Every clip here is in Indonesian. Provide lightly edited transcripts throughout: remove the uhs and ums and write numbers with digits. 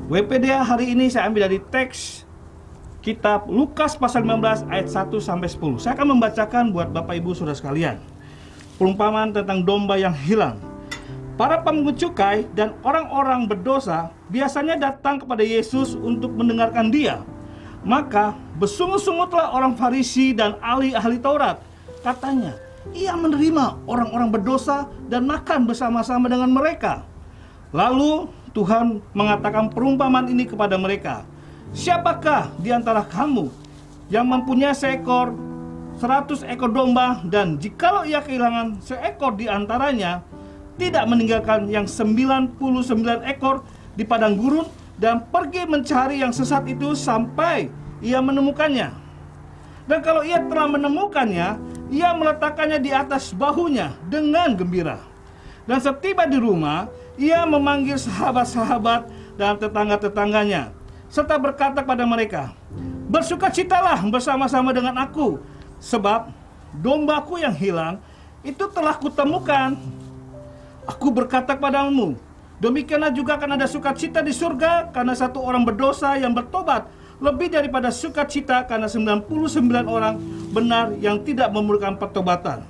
WPDA hari ini saya ambil dari teks kitab Lukas pasal 15 ayat 1-10. Saya akan membacakan buat Bapak Ibu Saudara sekalian. Perumpamaan tentang domba yang hilang. Para pemungut cukai dan orang-orang berdosa biasanya datang kepada Yesus untuk mendengarkan Dia. Maka bersungut-sungutlah orang Farisi dan ahli-ahli Taurat. Katanya, ia menerima orang-orang berdosa dan makan bersama-sama dengan mereka. Lalu Tuhan mengatakan perumpamaan ini kepada mereka. Siapakah di antara kamu yang mempunyai 100 ekor domba, dan jikalau ia kehilangan seekor di antaranya, tidak meninggalkan yang 99 ekor di padang gurun dan pergi mencari yang sesat itu sampai ia menemukannya. Dan kalau ia telah menemukannya, ia meletakkannya di atas bahunya dengan gembira. Dan setiba di rumah, ia memanggil sahabat-sahabat dan tetangga-tetangganya, serta berkata kepada mereka, bersukacitalah bersama-sama dengan aku, sebab dombaku yang hilang itu telah kutemukan. Aku berkata kepadamu, demikianlah juga akan ada sukacita di surga karena satu orang berdosa yang bertobat, lebih daripada sukacita karena 99 orang benar yang tidak memerlukan pertobatan.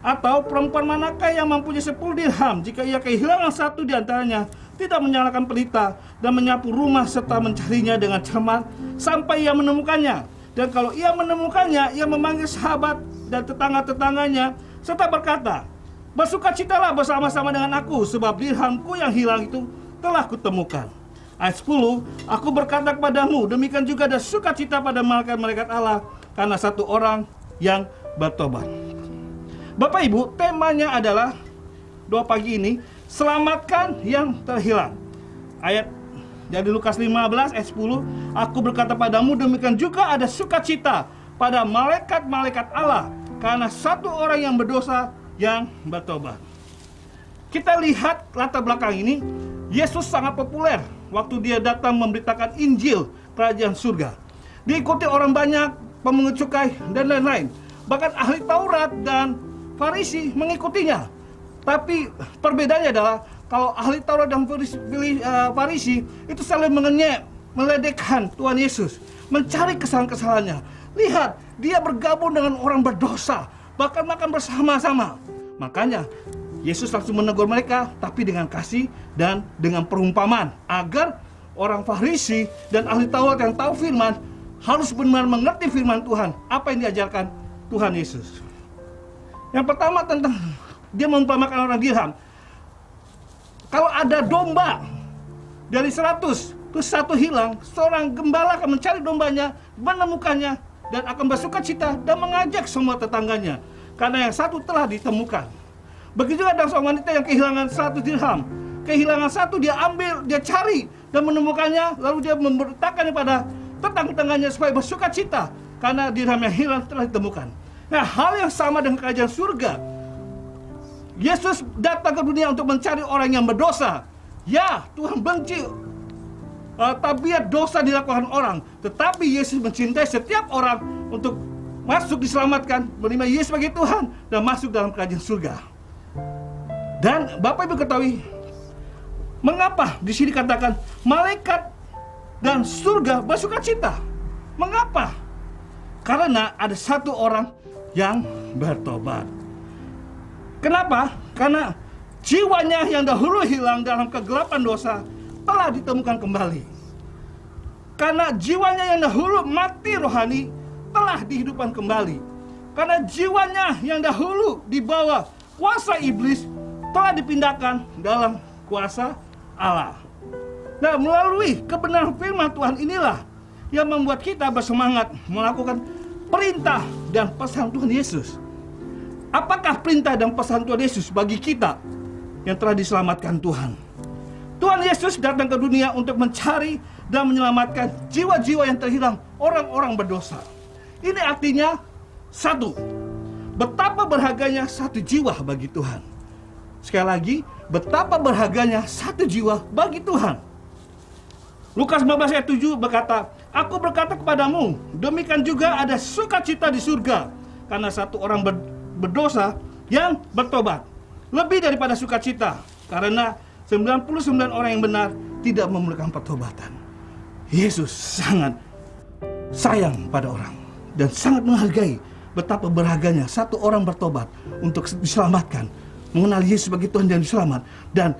Atau perempuan manakah yang mempunyai 10 dirham, jika ia kehilangan satu di antaranya, tidak menyalakan pelita dan menyapu rumah serta mencarinya dengan cermat sampai ia menemukannya. Dan kalau ia menemukannya, ia memanggil sahabat dan tetangga-tetangganya serta berkata, bersukacitalah bersama-sama dengan aku, sebab dirhamku yang hilang itu telah kutemukan. Ayat 10, aku berkata kepadamu, demikian juga ada sukacita pada malaikat-malaikat Allah karena satu orang yang bertobat. Bapak Ibu, temanya adalah doa pagi ini, selamatkan yang terhilang. Ayat dari Lukas 15 ayat 10, aku berkata padamu, demikian juga ada sukacita pada malaikat-malaikat Allah karena satu orang yang berdosa yang bertobat. Kita lihat latar belakang ini, Yesus sangat populer waktu dia datang memberitakan Injil kerajaan surga. Diikuti orang banyak, pemungut cukai dan lain-lain. Bahkan ahli Taurat dan Farisi mengikutinya. Tapi perbedaannya adalah kalau ahli Taurat dan Farisi itu saling mengenyek, meledekkan Tuhan Yesus, mencari kesalahan-kesalahannya. Lihat, dia bergabung dengan orang berdosa, bahkan makan bersama-sama. Makanya Yesus langsung menegur mereka, tapi dengan kasih dan dengan perumpamaan, agar orang Farisi dan ahli Taurat yang tahu firman harus benar mengerti firman Tuhan, apa yang diajarkan Tuhan Yesus. Yang pertama tentang dia mengumpamakan orang dirham. Kalau ada domba dari 100, terus satu hilang, seorang gembala akan mencari dombanya, menemukannya, dan akan bersukacita dan mengajak semua tetangganya, karena yang satu telah ditemukan. Begitu juga dengan seorang wanita yang kehilangan 100 dirham. Kehilangan satu, dia ambil, dia cari, dan menemukannya, lalu dia memberitakannya pada tetangga-tetangganya supaya bersukacita, karena dirham yang hilang telah ditemukan. Nah, hal yang sama dengan kerajaan surga. Yesus datang ke dunia untuk mencari orang yang berdosa. Ya, Tuhan benci tabiat dosa dilakukan orang, tetapi Yesus mencintai setiap orang untuk masuk diselamatkan, menerima Yesus sebagai Tuhan, dan masuk dalam kerajaan surga. Dan Bapak Ibu ketahui, mengapa di sini katakan malaikat dan surga bersukacita? Mengapa? Karena ada satu orang yang bertobat. Kenapa? Karena jiwanya yang dahulu hilang dalam kegelapan dosa telah ditemukan kembali. Karena jiwanya yang dahulu mati rohani telah dihidupkan kembali. Karena jiwanya yang dahulu di bawah kuasa iblis telah dipindahkan dalam kuasa Allah. Nah, melalui kebenaran firman Tuhan inilah yang membuat kita bersemangat melakukan perintah dan pesan Tuhan Yesus. Apakah perintah dan pesan Tuhan Yesus bagi kita yang telah diselamatkan Tuhan? Tuhan Yesus datang ke dunia untuk mencari dan menyelamatkan jiwa-jiwa yang terhilang, orang-orang berdosa. Ini artinya satu, betapa berharganya satu jiwa bagi Tuhan. Sekali lagi, betapa berharganya satu jiwa bagi Tuhan. Lukas 15 ayat 7 berkata, aku berkata kepadamu, demikian juga ada sukacita di surga karena satu orang berdosa yang bertobat, lebih daripada sukacita karena 99 orang yang benar tidak memerlukan pertobatan. Yesus sangat sayang pada orang dan sangat menghargai betapa berharganya satu orang bertobat untuk diselamatkan, mengenal Yesus sebagai Tuhan dan Selamat, dan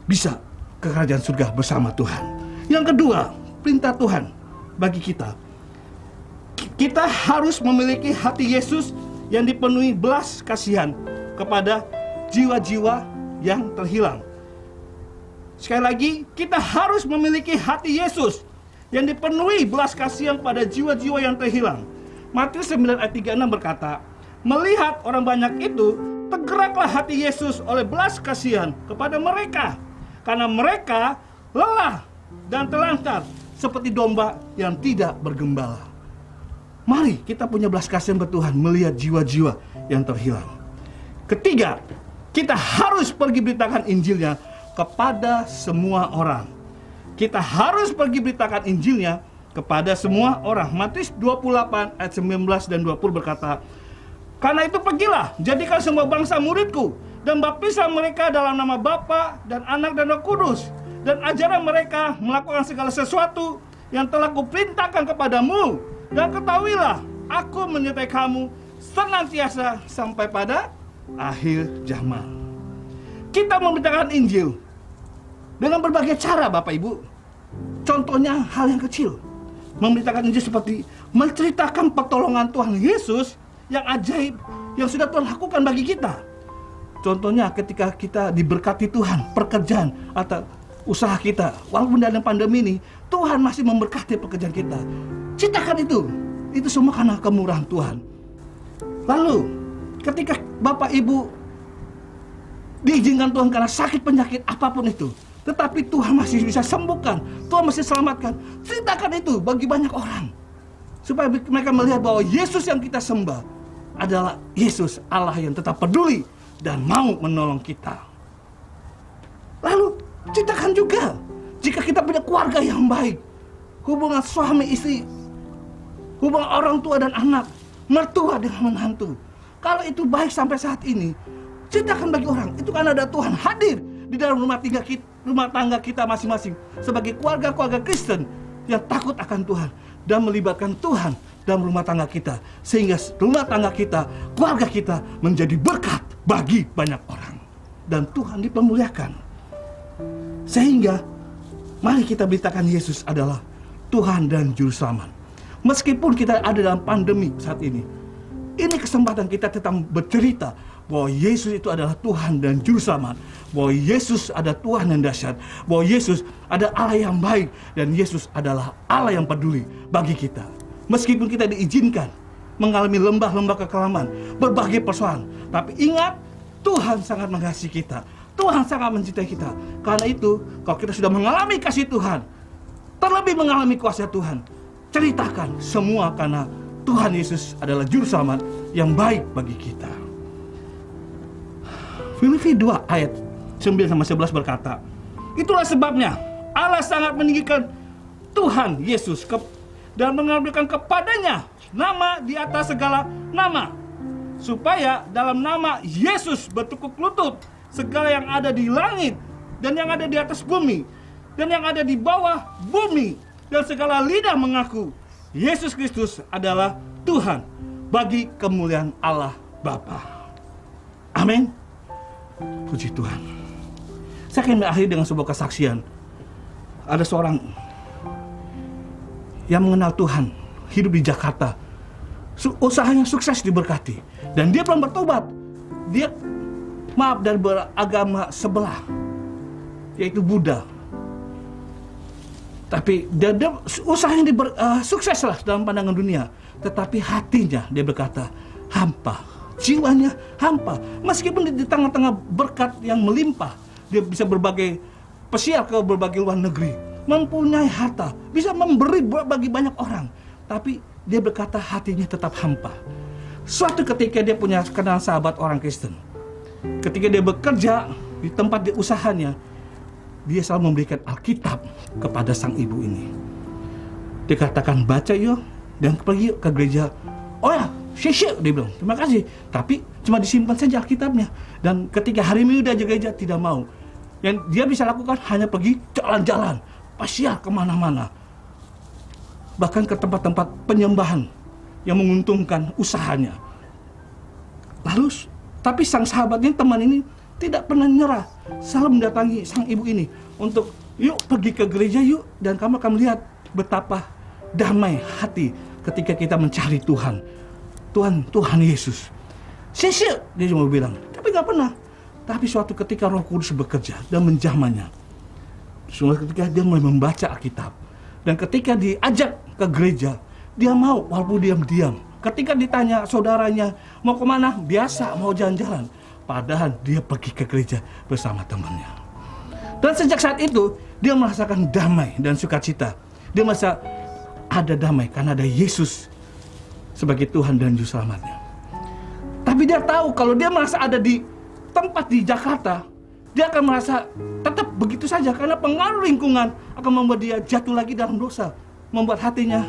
bisa ke kerajaan surga bersama Tuhan. Yang kedua, perintah Tuhan bagi kita. Kita harus memiliki hati Yesus yang dipenuhi belas kasihan kepada jiwa-jiwa yang terhilang. Sekali lagi, kita harus memiliki hati Yesus yang dipenuhi belas kasihan pada jiwa-jiwa yang terhilang. Matius 9 ayat 36 berkata, melihat orang banyak itu, tergeraklah hati Yesus oleh belas kasihan kepada mereka, karena mereka lelah dan terlantar seperti domba yang tidak bergembala. Mari kita punya belas kasihan bertuhan melihat jiwa-jiwa yang terhilang. Ketiga, kita harus pergi beritakan Injilnya kepada semua orang. Kita harus pergi beritakan Injilnya kepada semua orang. Matius 28 ayat 19 dan 20 berkata, karena itu pergilah, jadikan semua bangsa muridku, dan baptislah mereka dalam nama Bapa dan Anak dan Roh Kudus, dan ajarlah mereka melakukan segala sesuatu yang telah kuperintahkan kepadamu, dan ketahuilah, aku menyertai kamu senantiasa sampai pada akhir zaman. Kita memberitakan Injil dengan berbagai cara, Bapak Ibu. Contohnya hal yang kecil. Memberitakan Injil seperti menceritakan pertolongan Tuhan Yesus yang ajaib yang sudah Tuhan lakukan bagi kita. Contohnya ketika kita diberkati Tuhan, pekerjaan atau usaha kita, walaupun dalam pandemi ini, Tuhan masih memberkati pekerjaan kita. Ceritakan itu semua karena kemurahan Tuhan. Lalu ketika Bapak Ibu diizinkan Tuhan karena sakit penyakit apapun itu, tetapi Tuhan masih bisa sembuhkan, Tuhan masih selamatkan, ceritakan itu bagi banyak orang, supaya mereka melihat bahwa Yesus yang kita sembah adalah Yesus Allah yang tetap peduli dan mau menolong kita. Lalu ceritakan juga jika kita punya keluarga yang baik, hubungan suami istri, hubungan orang tua dan anak, mertua dengan menantu, kalau itu baik sampai saat ini, ceritakan bagi orang. Itu kan ada Tuhan hadir di dalam rumah tangga kita masing-masing sebagai keluarga-keluarga Kristen yang takut akan Tuhan dan melibatkan Tuhan dalam rumah tangga kita, sehingga rumah tangga kita, keluarga kita menjadi berkat bagi banyak orang dan Tuhan dipermuliakan. Sehingga mari kita beritakan Yesus adalah Tuhan dan Juru Selamat. Meskipun kita ada dalam pandemi saat ini kesempatan kita tetap bercerita bahwa Yesus itu adalah Tuhan dan Juru Selamat, bahwa Yesus ada Tuhan yang dahsyat, bahwa Yesus ada Allah yang baik, dan Yesus adalah Allah yang peduli bagi kita. Meskipun kita diizinkan mengalami lembah-lembah kekelaman, berbagai persoalan, tapi ingat, Tuhan sangat mengasihi kita, Tuhan sangat mencintai kita. Karena itu, kalau kita sudah mengalami kasih Tuhan, terlebih mengalami kuasa Tuhan, ceritakan semua karena Tuhan Yesus adalah Juru Selamat yang baik bagi kita. Filipi 2 ayat 9-11 berkata, itulah sebabnya Allah sangat meninggikan Tuhan Yesus dan mengambilkan kepadanya nama di atas segala nama, supaya dalam nama Yesus bertekuk lutut segala yang ada di langit dan yang ada di atas bumi dan yang ada di bawah bumi, dan segala lidah mengaku Yesus Kristus adalah Tuhan bagi kemuliaan Allah Bapa. Amin. Puji Tuhan. Saya akan mengakhiri dengan sebuah kesaksian. Ada seorang yang mengenal Tuhan, hidup di Jakarta, usahanya sukses diberkati, dan dia belum bertobat. Dia dari beragama sebelah, yaitu Buddha. Tapi dia usahanya sukses lah dalam pandangan dunia, tetapi hatinya dia berkata hampa, jiwanya hampa. Meskipun di tengah-tengah berkat yang melimpah, dia bisa berbagai pesiar ke berbagai luar negeri, mempunyai harta, bisa memberi bagi banyak orang, tapi dia berkata hatinya tetap hampa. Suatu ketika dia punya kenal sahabat orang Kristen. Ketika dia bekerja di tempat di usahanya, dia selalu memberikan Alkitab kepada sang ibu ini. Dia katakan, baca yuk dan pergi ke gereja. Oh ya, syek, dia bilang, terima kasih. Tapi cuma disimpan saja Alkitabnya. Dan ketika hari Minggu dia gereja, tidak mau. Yang dia bisa lakukan hanya pergi jalan-jalan, pasiar kemana-mana. bahkan ke tempat-tempat penyembahan yang menguntungkan usahanya. Lalu, tapi sang sahabatnya, teman ini tidak pernah nyerah, selalu mendatangi sang ibu ini untuk, yuk pergi ke gereja yuk, dan kamu akan melihat betapa damai hati ketika kita mencari Tuhan. Tuhan Yesus. Sisi, dia cuma bilang, tapi gak pernah. Tapi suatu ketika Roh Kudus bekerja dan menjamahnya. Suatu ketika dia mulai membaca Alkitab. Dan ketika diajak ke gereja, dia mau walaupun diam-diam. Ketika ditanya saudaranya mau kemana, biasa mau jalan-jalan. Padahal dia pergi ke gereja bersama temannya. Dan sejak saat itu, dia merasakan damai dan sukacita. Dia merasa ada damai karena ada Yesus sebagai Tuhan dan Juru Selamatnya. Tapi dia tahu kalau dia merasa ada di tempat di Jakarta, dia akan merasa tetap begitu saja karena pengaruh lingkungan akan membuat dia jatuh lagi dalam dosa, membuat hatinya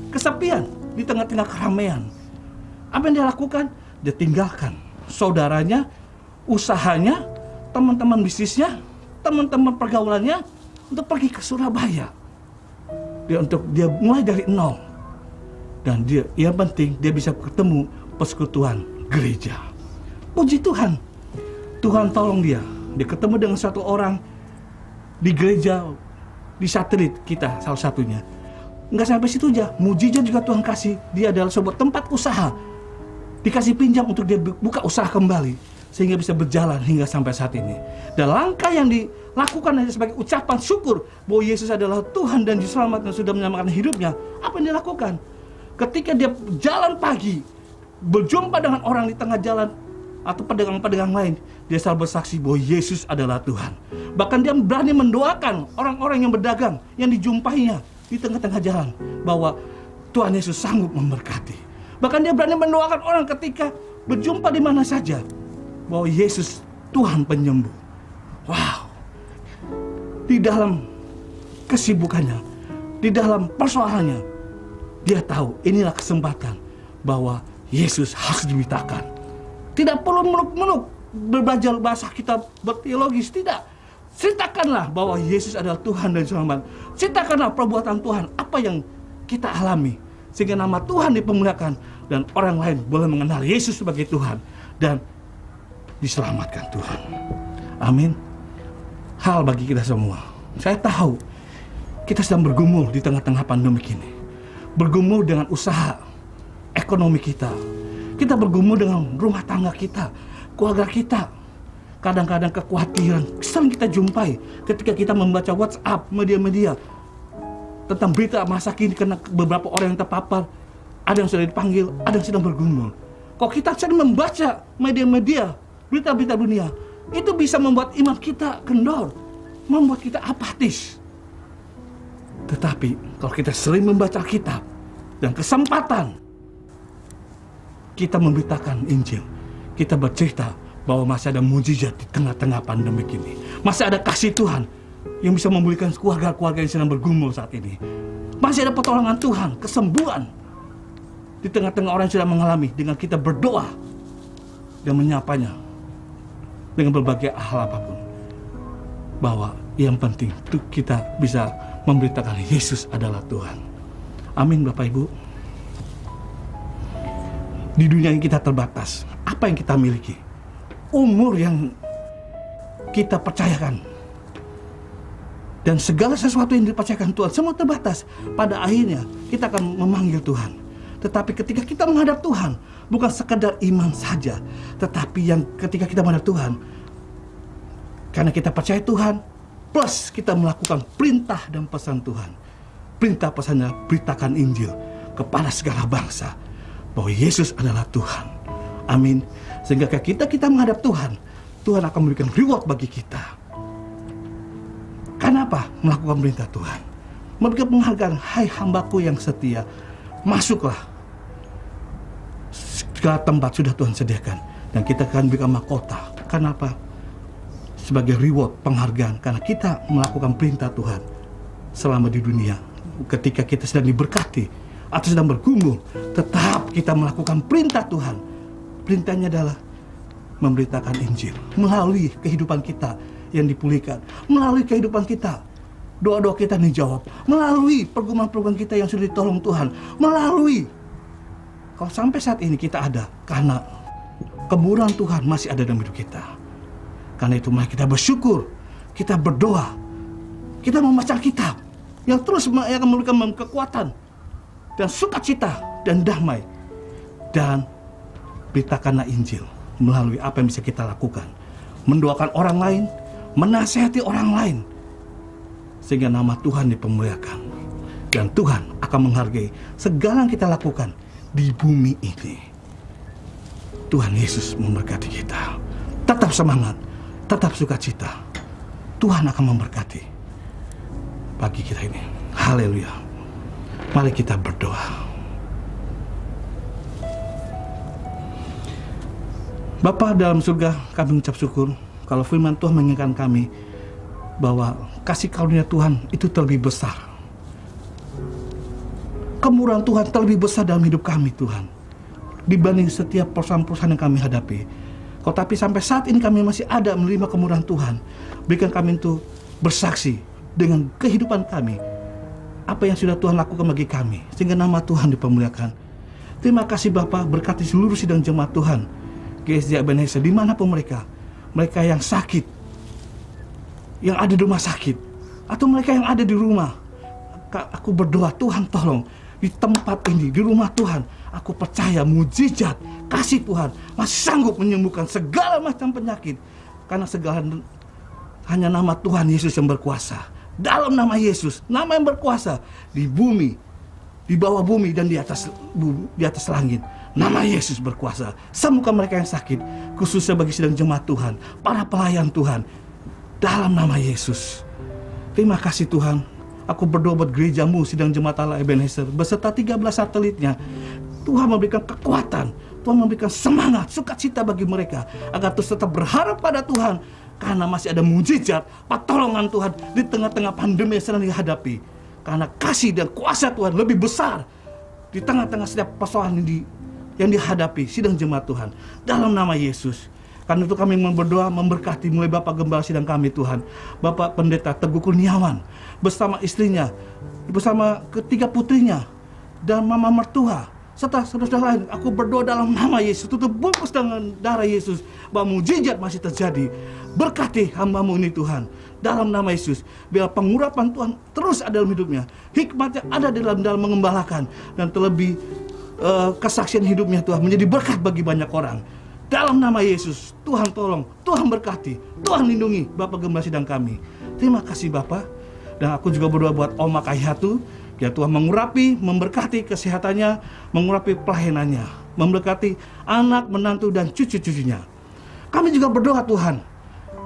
kesepian di tengah-tengah keramaian. Apa yang dia lakukan? Dia tinggalkan saudaranya, usahanya, teman-teman bisnisnya, teman-teman pergaulannya untuk pergi ke Surabaya. Dia mulai dari nol. Dan yang penting dia bisa ketemu persekutuan gereja. Puji Tuhan. Tuhan tolong dia. Dia ketemu dengan satu orang di gereja, di satelit kita salah satunya. Nggak sampai situ aja, mujizat juga Tuhan kasih. Dia adalah sebuah tempat usaha. Dikasih pinjam untuk dia buka usaha kembali. Sehingga bisa berjalan hingga sampai saat ini. Dan langkah yang dilakukan hanya sebagai ucapan syukur bahwa Yesus adalah Tuhan dan Juru Selamat yang sudah menyelamatkan hidupnya. Apa yang dia lakukan? Ketika dia jalan pagi, berjumpa dengan orang di tengah jalan atau pedagang-pedagang lain, dia selalu bersaksi bahwa Yesus adalah Tuhan. Bahkan dia berani mendoakan orang-orang yang berdagang yang dijumpainya di tengah-tengah jalan bahwa Tuhan Yesus sanggup memberkati. Bahkan dia berani mendoakan orang ketika berjumpa di mana saja bahwa Yesus Tuhan penyembuh. Wow. Di dalam kesibukannya, di dalam persoalannya, dia tahu inilah kesempatan bahwa Yesus harus diberitakan. Tidak perlu meluk-meluk belajar bahasa kitab berteologis, tidak. Ceritakanlah bahwa Yesus adalah Tuhan dan Selamat. Ceritakanlah perbuatan Tuhan, apa yang kita alami, sehingga nama Tuhan dipermuliakan dan orang lain boleh mengenal Yesus sebagai Tuhan dan diselamatkan Tuhan. Amin. Hal bagi kita semua. Saya tahu kita sedang bergumul di tengah-tengah pandemi ini. Bergumul dengan usaha ekonomi kita. Kita bergumul dengan rumah tangga kita, keluarga kita. Kadang-kadang kekhawatiran sering kita jumpai ketika kita membaca WhatsApp, media-media tentang berita masa kini karena beberapa orang yang terpapar. Ada yang sudah dipanggil, ada yang sedang bergumul. Kok kita sering membaca media-media, berita-berita dunia, itu bisa membuat iman kita kendor, membuat kita apatis. Tetapi kalau kita sering membaca kitab dan kesempatan kita memberitakan Injil, kita bercerita bahwa masih ada mujizat di tengah-tengah pandemi ini. Masih ada kasih Tuhan yang bisa memulihkan keluarga-keluarga yang sedang bergumul saat ini. Masih ada pertolongan Tuhan, kesembuhan di tengah-tengah orang yang sedang mengalami dengan kita berdoa dan menyapanya dengan berbagai hal apapun. Bahwa yang penting itu kita bisa memberitakan Yesus adalah Tuhan. Amin Bapak Ibu. Di dunia yang kita terbatas, apa yang kita miliki? Umur yang kita percayakan dan segala sesuatu yang dipercayakan Tuhan semua terbatas. Pada akhirnya kita akan memanggil Tuhan. Tetapi ketika kita menghadap Tuhan, bukan sekedar iman saja, tetapi yang ketika kita menghadap Tuhan, karena kita percaya Tuhan, plus kita melakukan perintah dan pesan Tuhan. Perintah pesannya, beritakan Injil kepada segala bangsa bahwa Yesus adalah Tuhan. Amin. Sehingga ketika kita menghadap Tuhan, Tuhan akan memberikan reward bagi kita. Kenapa? Melakukan perintah Tuhan, memberikan penghargaan. Hai hambaku yang setia, masuklah. Segala tempat sudah Tuhan sediakan dan kita akan berikan mahkota. Kenapa? Sebagai reward, penghargaan, karena kita melakukan perintah Tuhan selama di dunia. Ketika kita sedang diberkati atau sedang bergumul, tetap kita melakukan perintah Tuhan. Perintahnya adalah memberitakan Injil melalui kehidupan kita yang dipulihkan, melalui kehidupan kita doa-doa kita dijawab, melalui pergumulan-pergumulan kita yang sudah ditolong Tuhan, melalui, kalau sampai saat ini kita ada, karena kemurahan Tuhan masih ada dalam hidup kita. Karena itu mari kita bersyukur, kita berdoa, kita membaca kitab yang terus akan memberikan kekuatan dan sukacita dan damai, dan beritakanlah Injil melalui apa yang bisa kita lakukan, mendoakan orang lain, menasihati orang lain, sehingga nama Tuhan dipermuliakan dan Tuhan akan menghargai segala yang kita lakukan di bumi ini. Tuhan Yesus memberkati kita. Tetap semangat, tetap sukacita. Tuhan akan memberkati pagi kita ini. Haleluya. Mari kita berdoa. Bapa dalam surga, kami mengucap syukur kalau firman Tuhan mengingatkan kami bahwa kasih karunia Tuhan itu terlebih besar. Kemurahan Tuhan terlebih besar dalam hidup kami, Tuhan, dibanding setiap persoalan-persoalan yang kami hadapi. Tapi sampai saat ini kami masih ada menerima kemurahan Tuhan. Berikan kami untuk bersaksi dengan kehidupan kami, apa yang sudah Tuhan lakukan bagi kami, sehingga nama Tuhan dipermuliakan. Terima kasih Bapa, berkati seluruh sidang jemaat Tuhan GSJ Ebenezer dimanapun mereka yang sakit, yang ada di rumah sakit, atau mereka yang ada di rumah. Aku berdoa, Tuhan tolong di tempat ini, di rumah Tuhan, aku percaya mujizat kasih Tuhan masih sanggup menyembuhkan segala macam penyakit, karena segala hanya nama Tuhan Yesus yang berkuasa. Dalam nama Yesus, nama yang berkuasa di bumi, di bawah bumi, dan di atas langit, nama Yesus berkuasa. Sembuhkan mereka yang sakit, khususnya bagi sidang jemaat Tuhan, para pelayan Tuhan, dalam nama Yesus. Terima kasih Tuhan. Aku berdoa buat gerejamu, sidang jemaat Allah Ebenezer, beserta 13 satelitnya. Tuhan memberikan kekuatan, Tuhan memberikan semangat, sukacita bagi mereka, agar terus tetap berharap pada Tuhan, karena masih ada mujizat, pertolongan Tuhan di tengah-tengah pandemi yang sedang dihadapi. Karena kasih dan kuasa Tuhan lebih besar di tengah-tengah setiap persoalan yang dihadapi sidang jemaat Tuhan, dalam nama Yesus. Karena itu kami berdoa memberkati mulai Bapak Gembala sidang kami Tuhan, Bapak Pendeta Teguh Kurniawan bersama istrinya, bersama ketiga putrinya, dan mama mertua, serta saudara lain. Aku berdoa dalam nama Yesus, tutup bungkus dengan darah Yesus, bahwa mujizat masih terjadi. Berkati hamba-Mu ini Tuhan, dalam nama Yesus. Biar pengurapan Tuhan terus ada dalam hidupnya, hikmatnya ada dalam mengembalakan, dan terlebih kesaksian hidupnya Tuhan menjadi berkat bagi banyak orang. Dalam nama Yesus, Tuhan tolong, Tuhan berkati, Tuhan lindungi Bapak Gembala sidang kami. Terima kasih Bapak. Dan aku juga berdoa buat Oma Kayhatu, ya Tuhan mengurapi, memberkati kesehatannya, mengurapi pelayanannya, memberkati anak, menantu, dan cucu-cucunya. Kami juga berdoa Tuhan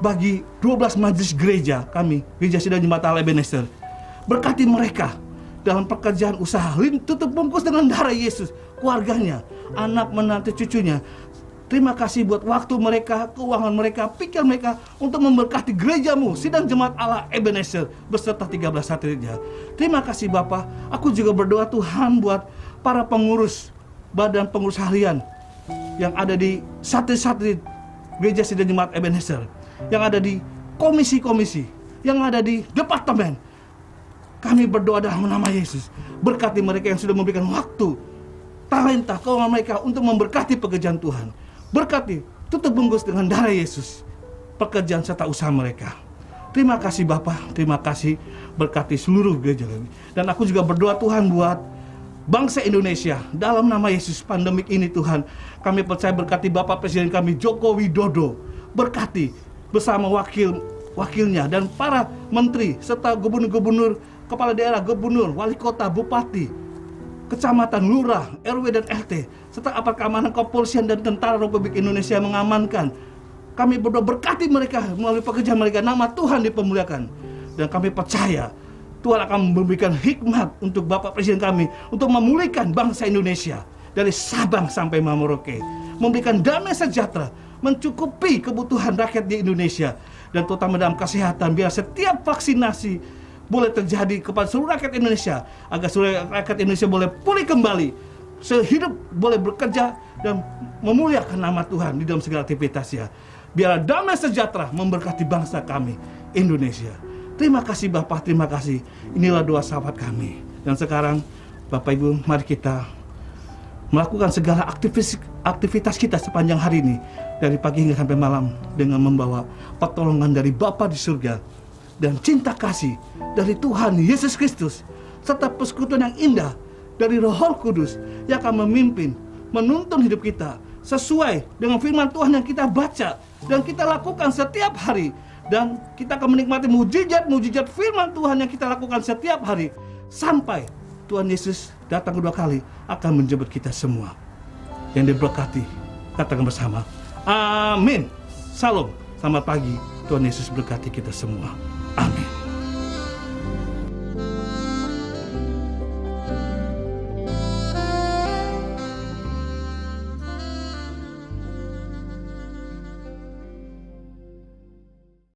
bagi 12 majelis gereja kami, Gereja Sidang Jemaat Allah Ebenezer. Berkati mereka dalam pekerjaan usaha, tutup bungkus dengan darah Yesus, keluarganya, anak, menantu, cucunya. Terima kasih buat waktu mereka, keuangan mereka, pikir mereka untuk memberkati gerejamu, Sidang Jemaat Allah Ebenezer beserta 13 satelitnya. Terima kasih Bapak. Aku juga berdoa Tuhan buat para pengurus, badan pengurus harian yang ada di satelit-satelit Gereja Sidang Jemaat Ebenezer, yang ada di komisi-komisi, yang ada di departemen. Kami berdoa dalam nama Yesus. Berkati mereka yang sudah memberikan waktu, talenta, keuangan mereka untuk memberkati pekerjaan Tuhan. Berkati, tutup bungkus dengan darah Yesus pekerjaan serta usaha mereka. Terima kasih Bapak, terima kasih, berkati seluruh gereja kami. Dan aku juga berdoa Tuhan buat bangsa Indonesia, dalam nama Yesus. Pandemik ini Tuhan, kami percaya berkati Bapak Presiden kami Joko Widodo, berkati bersama wakilnya dan para menteri serta gubernur-gubernur, kepala daerah, gubernur, wali kota, bupati, kecamatan, lurah, RW dan RT, serta aparat keamanan, kepolisian dan tentara Republik Indonesia mengamankan. Kami berdoa berkati mereka melalui pekerjaan mereka, nama Tuhan dipermuliakan. Dan kami percaya Tuhan akan memberikan hikmat untuk Bapak Presiden kami untuk memulihkan bangsa Indonesia dari Sabang sampai Merauke, memberikan damai sejahtera, mencukupi kebutuhan rakyat di Indonesia, dan terutama dalam kesehatan, biar setiap vaksinasi boleh terjadi kepada seluruh rakyat Indonesia, agar seluruh rakyat Indonesia boleh pulih kembali, sehidup boleh bekerja dan memuliakan nama Tuhan di dalam segala aktivitasnya. Biar damai sejahtera memberkati bangsa kami, Indonesia. Terima kasih Bapak, terima kasih. Inilah doa sahabat kami. Dan sekarang Bapak Ibu, mari kita melakukan segala aktivitas kita sepanjang hari ini, dari pagi hingga sampai malam, dengan membawa pertolongan dari Bapa di surga dan cinta kasih dari Tuhan Yesus Kristus, serta persekutuan yang indah dari Roh Kudus yang akan memimpin, menuntun hidup kita sesuai dengan firman Tuhan yang kita baca dan kita lakukan setiap hari. Dan kita akan menikmati mujizat firman Tuhan yang kita lakukan setiap hari, sampai Tuhan Yesus datang kedua kali akan menjemput kita semua. Yang diberkati, katakan bersama, amin. Salam, selamat pagi. Tuhan Yesus berkati kita semua. Amin.